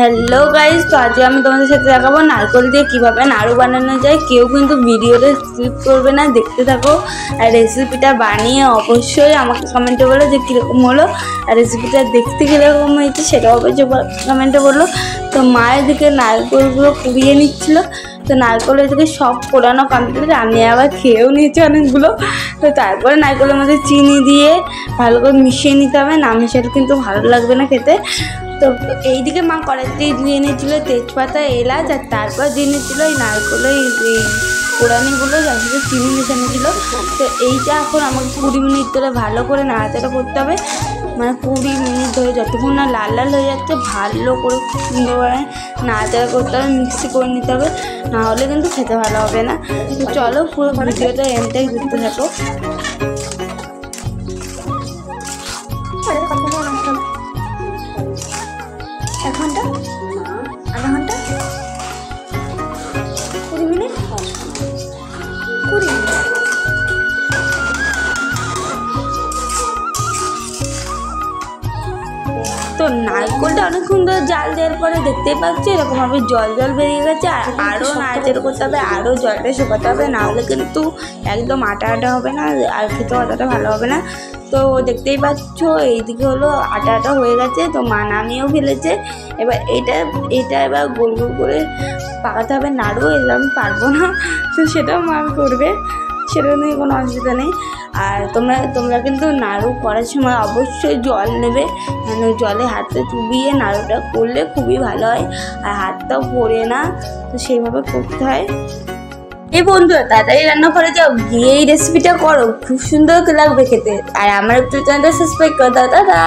Hello guys, তো আজকে আমি তোমাদের সাথে দেখাবো নারকেল দিয়ে কীভাবে নাড়ু বানানো যায়। কেউ কিন্তু ভিডিওটা স্কিপ করবে না, দেখতে থাকো। আর রেসিপিটা বানিয়ে অবশ্যই আমাকে কমেন্টে বলো যে কীরকম হলো, আর রেসিপিটা দেখতে কীরকম হয়েছে সেটাও অবশ্যই কমেন্টে বললো। তো মায়ের দিকে নারকেলগুলো কুড়িয়ে নিচ্ছিল, তো নারকেলের দিকে সব পোড়ানো কমপ্লিট, আমি আবার খেয়েও নিয়েছি অনেকগুলো। তো তারপরে নারকেলের মধ্যে চিনি দিয়ে ভালো করে মিশিয়ে নিতে হবে, না মিশালে কিন্তু ভালো লাগবে না খেতে। তো এইদিকে মা কড়াইতে দিয়ে নিয়েছিল তেজপাতা, এলাচ, আর তারপর দিয়ে নিয়েছিল এই নারকেলের এই পোড়ানিগুলো, যার সাথে চিনি মেশানো ছিল। তো এইটা এখন আমাকে 20 মিনিট ধরে ভালো করে নাড়াচাড়া করতে হবে, মানে 20 মিনিট ধরে যতক্ষণ না লাল লাল হয়ে যাচ্ছে ভালো করে খুব সুন্দরভাবে নাড়াচাড়া করতে হবে, মিক্সি করে নিতে হবে, নাহলে কিন্তু খেতে ভালো হবে না। তো চলো পুরো ভিডিওটা এমটাই দেখতে থাকো। এক ঘন্টা, আধা ঘন্টা, 20 মিনিট, 20 মিনিট। তো নারকেলটা অনেক সুন্দর জাল দেওয়ার পরে দেখতেই পাচ্ছি এরকমভাবে জল জল বেরিয়ে গেছে, আর আরও নাড়াচাড়া করতে হবে, আরও জলটা শুকাতে হবে, নাহলে কিন্তু একদম আটা আটা হবে না, আর খেতে অতটা ভালো হবে না। তো দেখতেই পাচ্ছ এইদিকে হলো আটা আটা হয়ে গেছে, তো মা নামিয়েও ফেলেছে। এবার এটা এবার গোল গোল করে পাকাতে হবে নাড়ু, এগুলো আমি পারবো না, তো সেটাও মা করবে, সেটা নিয়ে কোনো অসুবিধা নেই। আর তোমরা কিন্তু নাড়ু করার সময় অবশ্যই জল নেবে, মানে জলে হাতে চুবিয়ে নাড়ুটা করলে খুবই ভালো হয়, আর হাতটাও পড়ে না, তো সেইভাবে করতে হয়। এই বন্ধুরা তাড়াতাড়ি রান্না করে যাও, গিয়ে এই রেসিপিটা করো, খুব সুন্দর লাগবে খেতে। আর আমার একটু চ্যানেলটা সাবস্ক্রাইব করে দাও। দাদা।